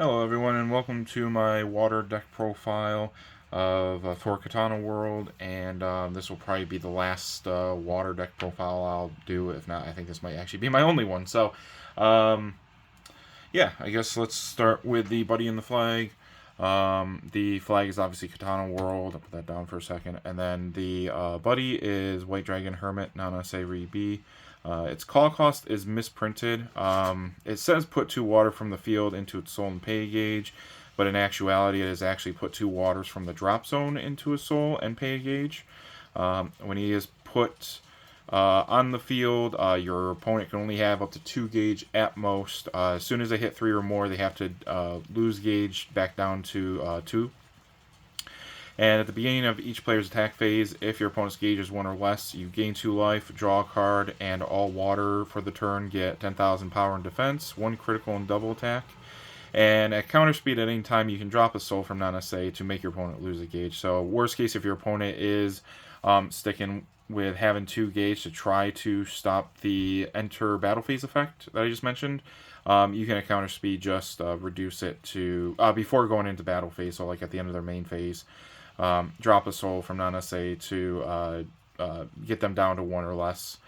Hello everyone and welcome to my water deck profile of Thor Katana World, and this will probably be the last water deck profile I'll do. If not, I think this might actually be my only one. So um, yeah, I guess let's start with the buddy and the flag. The flag is obviously Katana World. I'll put that down for a second. And then the buddy is White Dragon Hermit Nana Seiri B. Its call cost is misprinted. It says put 2 water from the field into its soul and pay gauge, but in actuality, it is actually put 2 waters from the drop zone into a soul and pay gauge. When he is put on the field, your opponent can only have up to 2 gauge at most. As soon as they hit 3 or more, they have to lose gauge back down to 2. And at the beginning of each player's attack phase, if your opponent's gauge is 1 or less, you gain 2 life, draw a card, and all water for the turn get 10,000 power and defense, 1 critical and double attack. And at counter speed, at any time, you can drop a soul from Nanase to make your opponent lose a gauge. So, worst case, if your opponent is sticking with having 2 gauge to try to stop the enter battle phase effect that I just mentioned, you can at counter speed just reduce it to before going into battle phase. So, like at the end of their main phase, drop a soul from Nanase to get them down to 1 or less,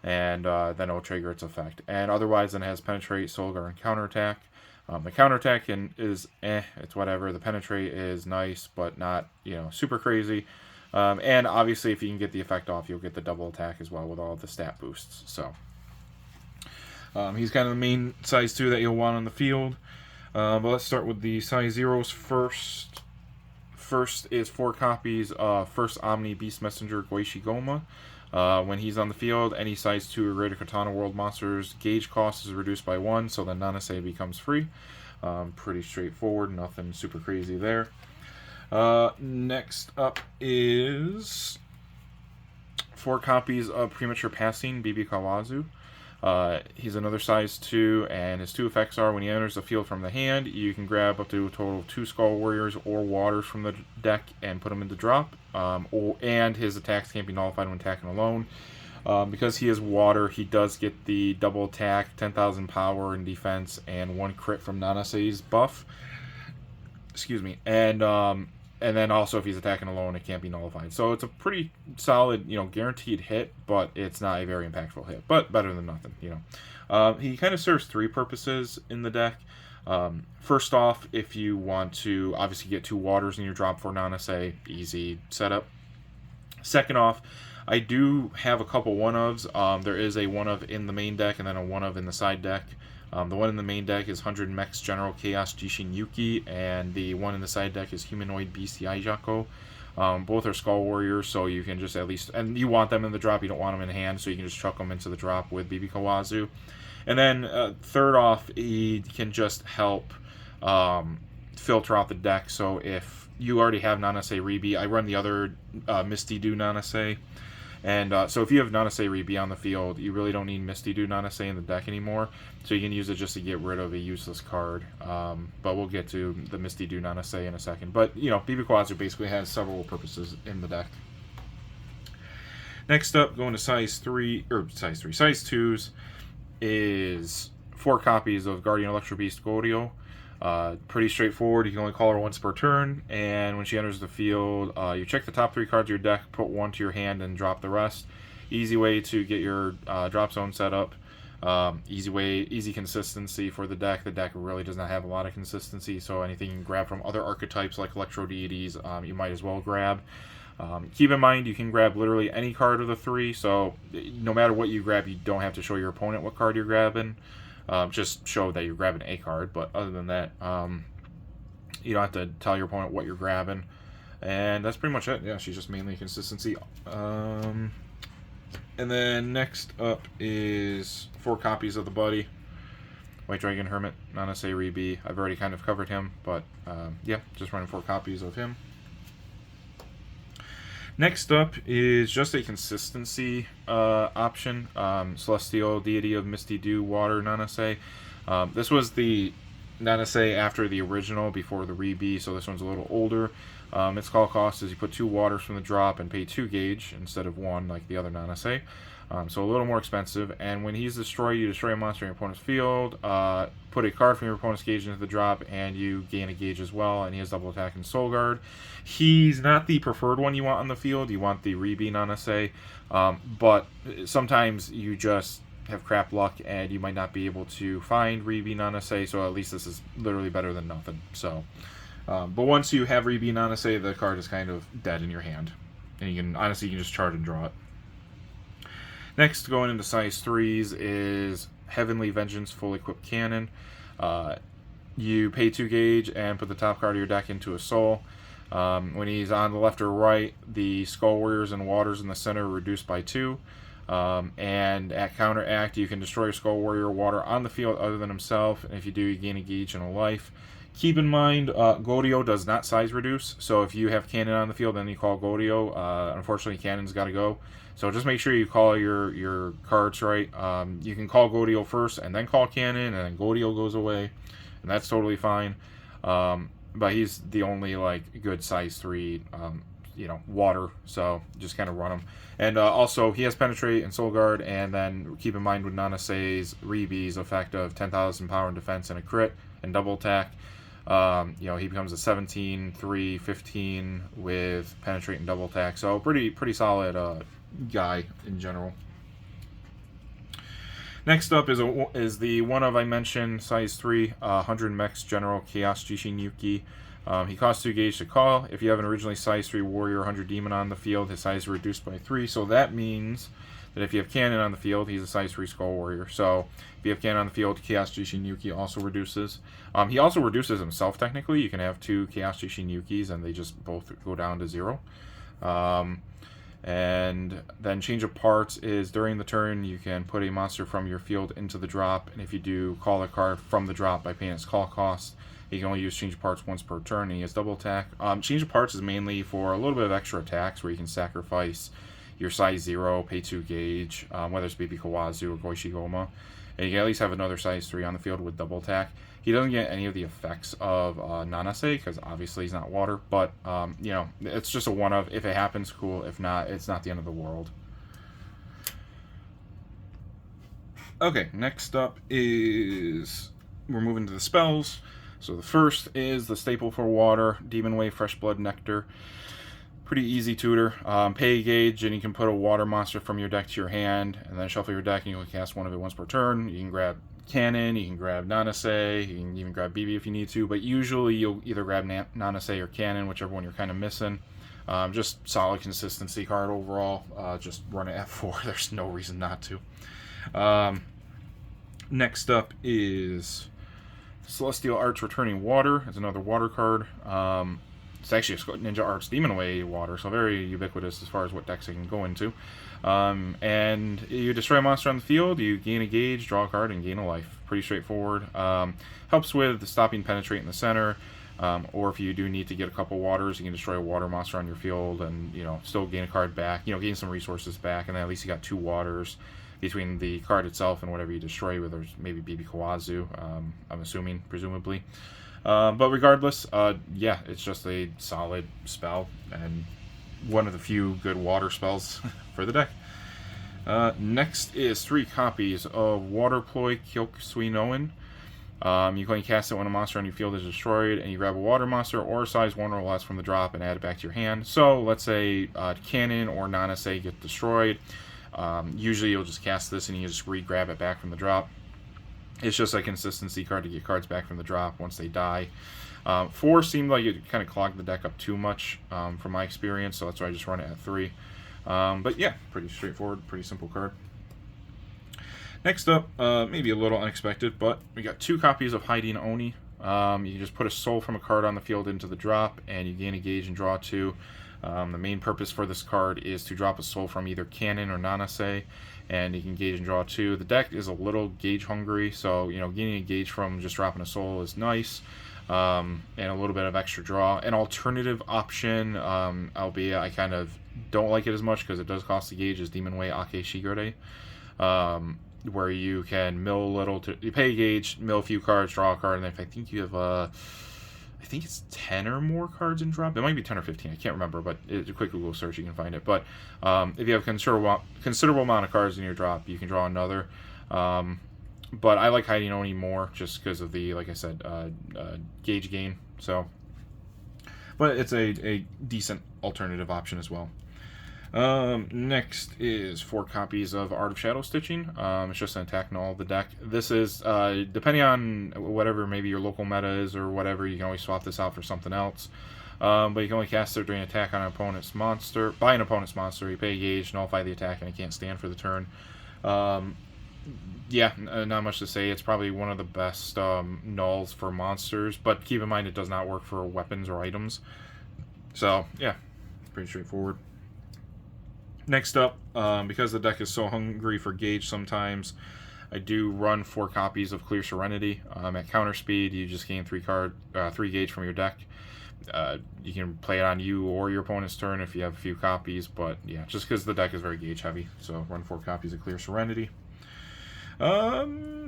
and then it'll trigger its effect. And otherwise, then it has penetrate, soul guard, and counterattack. The counterattack is it's whatever. The penetrate is nice, but not super crazy. And obviously, if you can get the effect off, you'll get the double attack as well with all of the stat boosts. So he's kind of the main size 2 that you'll want on the field. But let's start with the size zeros first. First is 4 copies of First Omni Beast Messenger Goichi Goma. When he's on the field, any size 2 or greater Katana World monsters gauge cost is reduced by 1, so then Nanase becomes free. Pretty straightforward, nothing super crazy there. Next up is 4 copies of Premature Passing Bibi Kawazu. He's another size 2, and his 2 effects are when he enters the field from the hand, you can grab up to a total of 2 Skull Warriors or Waters from the deck and put them into drop. And his attacks can't be nullified when attacking alone. Because he is water, he does get the double attack, 10,000 power and defense, and 1 crit from Nanase's buff. Excuse me. And then also if he's attacking alone, it can't be nullified. So it's a pretty solid, guaranteed hit, but it's not a very impactful hit. But better than nothing, He kind of serves 3 purposes in the deck. First off, if you want to obviously get 2 waters in your drop for Nanase, easy setup. Second off, I do have a couple 1-ofs. There is a 1-of in the main deck and then a 1-of in the side deck. The one in the main deck is 100 Mex General Chaos Jishin Yuki, and the one in the side deck is Humanoid Beast Yaijako. Both are Skull Warriors, so you can just at least... And you want them in the drop, you don't want them in hand, so you can just chuck them into the drop with Bibi Kawazu. And then third off, he can just help filter out the deck, so if you already have Nanase Ribi, I run the other Misty Dew Nanase. And so if you have Nanase Ribi on the field, you really don't need Misty Dew Nanase in the deck anymore. So you can use it just to get rid of a useless card. But we'll get to the Misty Dew Nanase in a second. But, Bibi Kawazu basically has several purposes in the deck. Next up, going to size 2s, is 4 copies of Guardian Electro Beast Goryo. Pretty straightforward. You can only call her once per turn, and when she enters the field, you check the top 3 cards of your deck, put 1 to your hand, and drop the rest. Easy way to get your drop zone set up. Easy consistency for the deck. The deck really does not have a lot of consistency, so anything you can grab from other archetypes like Electro Deities, you might as well grab. Keep in mind, you can grab literally any card of the 3, so no matter what you grab, you don't have to show your opponent what card you're grabbing. Just show that you're grabbing a card, but other than that, you don't have to tell your opponent what you're grabbing. And that's pretty much it. Yeah, she's just mainly consistency. And then next up is 4 copies of the buddy. White Dragon Hermit, Nanase Ribi. I've already kind of covered him, but yeah, just running 4 copies of him. Next up is just a consistency option. Celestial Deity of Misty Dew Water Nanase. This was the Nanase after the original, before the Ribi, so this one's a little older. Its call cost is you put 2 waters from the drop and pay 2 gauge instead of 1 like the other Nanase. So a little more expensive. And when he's destroyed, you destroy a monster in your opponent's field, put a card from your opponent's gauge into the drop, and you gain a gauge as well. And he has double attack and Soul Guard. He's not the preferred one you want on the field. You want the Ribi Nanase. But sometimes you just have crap luck and you might not be able to find Ribi Nanase, so at least this is literally better than nothing. So, but once you have Ribi Nanase, the card is kind of dead in your hand. And you can just charge and draw it. Next, going into size 3s is Heavenly Vengeance Full Equipped Cannon. You pay 2 gauge and put the top card of your deck into a soul. When he's on the left or right, the Skull Warriors and Waters in the center are reduced by 2. And at counteract, you can destroy your Skull Warrior Water on the field other than himself, and if you do, you gain a gauge and a life. Keep in mind, Godio does not size reduce, so if you have Cannon on the field and you call Godio, unfortunately Cannon's got to go. So just make sure you call your cards right. You can call Godio first and then call Cannon, and then Godio goes away, and that's totally fine. But he's the only good size 3 water, so just kind of run him. And also, he has Penetrate and Soul Guard, and then keep in mind with Nanase's Ribi's effect of 10,000 power and defense and a crit and double attack. He becomes a 17, 3, 15 with Penetrate and double attack, so pretty solid guy in general. Next up is the one I mentioned, size 3, 100 Mex General Chaos Jishin Yuki. He costs 2 gauge to call. If you have an originally size 3 warrior or 100 demon on the field, his size is reduced by 3. So that means that if you have Cannon on the field, he's a size 3 skull warrior. So if you have Cannon on the field, Chaos Jishin Yuki also reduces. He also reduces himself technically. You can have 2 Chaos Jishin Yukis and they just both go down to 0. And then change of parts is during the turn you can put a monster from your field into the drop, and if you do, call a card from the drop by paying its call cost. You can only use change of parts once per turn, and he has double attack. Change of parts is mainly for a little bit of extra attacks where you can sacrifice your size 0, pay 2 gauge, whether it's Bibi Kawazu or Goichi Goma, and you can at least have another size 3 on the field with double attack. He doesn't get any of the effects of Nanase because obviously he's not water, but it's just a one of. If it happens, cool. If not, it's not the end of the world. Okay, next up is we're moving to the spells. So the first is the staple for water, Demon Wave Fresh Blood Nectar. Pretty easy tutor. Pay a gauge, and you can put a water monster from your deck to your hand, and then shuffle your deck, and you can cast one of it once per turn. You can grab Cannon, you can grab Nanase, you can even grab Bibi if you need to, but usually you'll either grab Nanase or Cannon, whichever one you're kind of missing. Just solid consistency card overall. Just run it at 4. There's no reason not to. Next up is Celestial Arts Returning Water. It's another water card. It's actually a Ninja Arts Demon Way water, so very ubiquitous as far as what decks it can go into. And you destroy a monster on the field, you gain a gauge, draw a card, and gain a life. Pretty straightforward. Helps with stopping Penetrate in the center, or if you do need to get a couple waters, you can destroy a water monster on your field and still gain a card back, gain some resources back, and then at least you got 2 waters between the card itself and whatever you destroy, whether it's maybe Bibi Kawazu, I'm assuming, presumably. But regardless, it's just a solid spell and one of the few good water spells for the deck. Next is 3 copies of Waterploy Kyokusui Noen. You can cast it when a monster on your field is destroyed, and you grab a water monster or a size 1 or less from the drop and add it back to your hand. So let's say Cannon or Nanase get destroyed. Usually you'll just cast this and you just re-grab it back from the drop. It's just a consistency card to get cards back from the drop once they die. 4 seemed like it kind of clogged the deck up too much from my experience, so that's why I just run it at 3. But yeah, pretty straightforward, pretty simple card. Next up, maybe a little unexpected, but we got 2 copies of Hiding Oni. You can just put a soul from a card on the field into the drop, and you gain a gauge and draw 2. The main purpose for this card is to drop a soul from either Cannon or Nanase, and you can gauge and draw 2. The deck is a little gauge hungry, so gaining a gauge from just dropping a soul is nice, and a little bit of extra draw. An alternative option, albeit I kind of don't like it as much because it does cost a gauge, is Demon Way Ake Shigure, where you can mill a little, you pay a gauge, mill a few cards, draw a card, and if I think you have I think it's 10 or more cards in drop. It might be 10 or 15. I can't remember, but it's a quick Google search, you can find it. But if you have considerable amount of cards in your drop, you can draw another. But I like Hiding Oni more just because of the, like I said, gauge gain. So, but it's a decent alternative option as well. Next is 4 copies of Art of Shadow Stitching. It's just an attack in all of the deck. This is, depending on whatever maybe your local meta is or whatever, you can always swap this out for something else. But you can only cast it during attack on an opponent's monster. By an opponent's monster, you pay a gauge, nullify the attack, and it can't stand for the turn. Yeah, not much to say. It's probably one of the best nulls for monsters, but keep in mind it does not work for weapons or items. So, yeah, pretty straightforward. Next up, because the deck is so hungry for gauge sometimes, I do run 4 copies of Clear Serenity. At counter speed, you just gain 3 gauge from your deck. You can play it on you or your opponent's turn if you have a few copies, but yeah, just because the deck is very gauge heavy. So run 4 copies of Clear Serenity.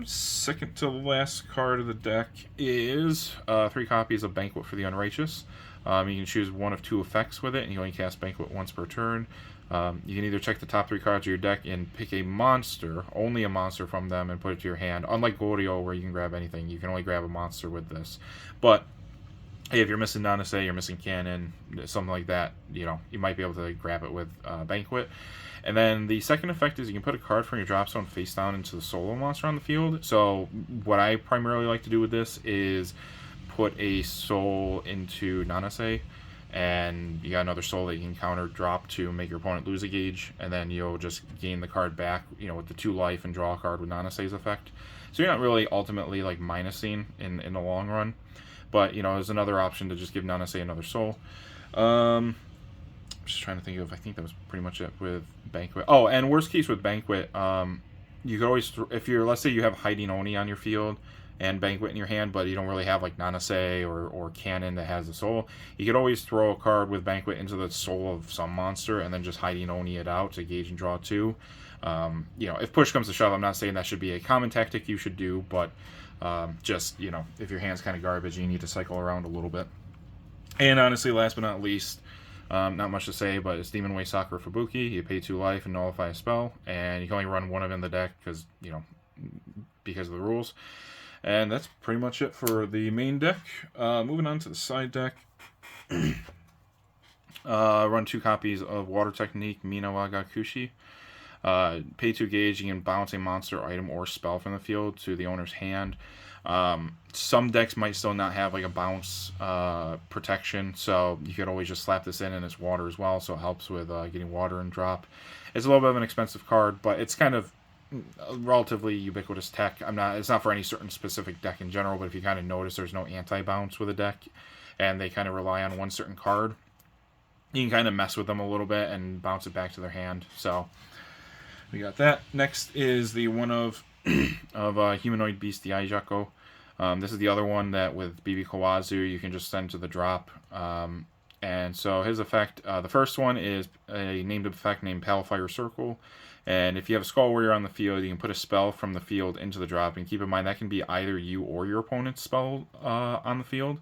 Second to last card of the deck is 3 copies of Banquet for the Unrighteous. You can choose one of 2 effects with it, and you only cast Banquet once per turn. You can either check the top 3 cards of your deck and pick a monster, only a monster from them, and put it to your hand. Unlike Goryo, where you can grab anything, you can only grab a monster with this. But hey, if you're missing Nanase, you're missing Cannon, something like that, you might be able to grab it with Banquet. And then the second effect is you can put a card from your drop zone face down into the solo monster on the field. So what I primarily like to do with this is put a soul into Nanase, and you got another soul that you can counter drop to make your opponent lose a gauge, and then you'll just gain the card back, with the 2 life and draw a card with Nanase's effect. So you're not really ultimately like minusing in the long run, but there's another option to just give Nanase another soul. Just trying to think of, I think that was pretty much it with Banquet. Oh, and worst case with Banquet, you could always, let's say you have Hiding Oni on your field and Banquet in your hand, but you don't really have like Nanase or Cannon that has a soul, you could always throw a card with Banquet into the soul of some monster and then just Hiding Oni it out to gauge and draw 2. If push comes to shove, I'm not saying that should be a common tactic you should do, but just, if your hand's kind of garbage, you need to cycle around a little bit. And honestly, last but not least, not much to say, but it's Demon Way Sakura Fubuki. You pay 2 life and nullify a spell, and you can only run one of them in the deck because of the rules. And that's pretty much it for the main deck. Moving on to the side deck. Run 2 copies of Water Technique Minawa Gakushi. Pay 2 gauge, you can bounce a monster, item, or spell from the field to the owner's hand. Some decks might still not have like a bounce protection, so you could always just slap this in, and it's water as well, so it helps with getting water and drop. It's a little bit of an expensive card, but it's kind of relatively ubiquitous tech. It's not for any certain specific deck in general, but if you kind of notice there's no anti-bounce with a deck, and they kind of rely on one certain card, you can kind of mess with them a little bit and bounce it back to their hand. So we got that. Next is the one of Humanoid Beast, the Aijako. This is the other one that with BB Kawazu you can just send to the drop. And so his effect, the first one is a named effect named Palfire Circle. And if you have a Skull Warrior on the field, you can put a spell from the field into the drop. And keep in mind, that can be either you or your opponent's spell on the field.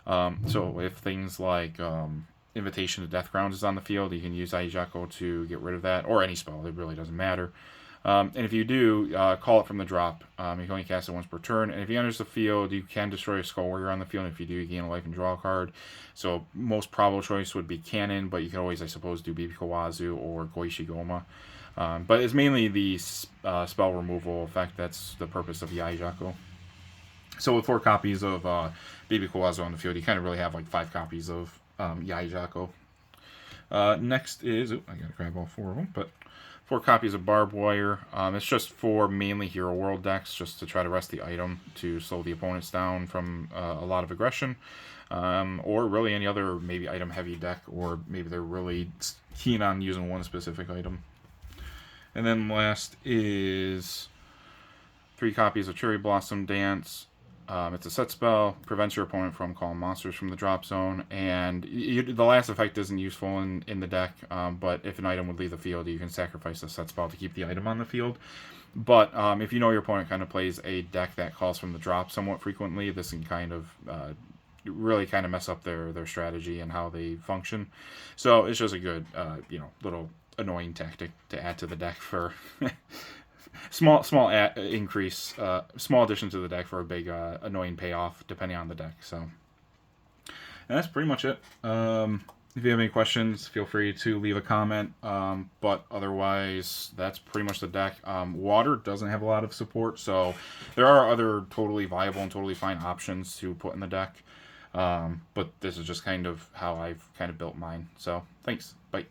So if things like Invitation to Deathground is on the field, you can use Aijako to get rid of that, or any spell. It really doesn't matter. And if you do, call it from the drop. You can only cast it once per turn. And if he enters the field, you can destroy a Skull Warrior on the field. And if you do, you gain a life and draw a card. So most probable choice would be Cannon, but you can always, I suppose, do BB Kawazu or Goichi Goma. But it's mainly the spell removal effect that's the purpose of the Aijako. So with 4 copies of BB Kawazu on the field, you kind of really have like 5 copies of Yaijako. Next is, I gotta grab all 4 of them, but 4 copies of Barbed Wire. It's just for mainly Hero World decks, just to try to rest the item to slow the opponents down from a lot of aggression, or really any other maybe item heavy deck, or maybe they're really keen on using one specific item. And then last is 3 copies of Cherry Blossom Dance. It's a set spell, prevents your opponent from calling monsters from the drop zone, and the last effect isn't useful in the deck, but if an item would leave the field, you can sacrifice the set spell to keep the item on the field. But if you know your opponent kind of plays a deck that calls from the drop somewhat frequently, this can kind of really kind of mess up their strategy and how they function. So it's just a good little annoying tactic to add to the deck for increase, small addition to the deck for a big annoying payoff depending on the deck. So and that's pretty much it. If you have any questions, feel free to leave a comment. But otherwise, that's pretty much the deck. Water doesn't have a lot of support, so there are other totally viable and totally fine options to put in the deck. But this is just kind of how I've kind of built mine. So thanks. Bye.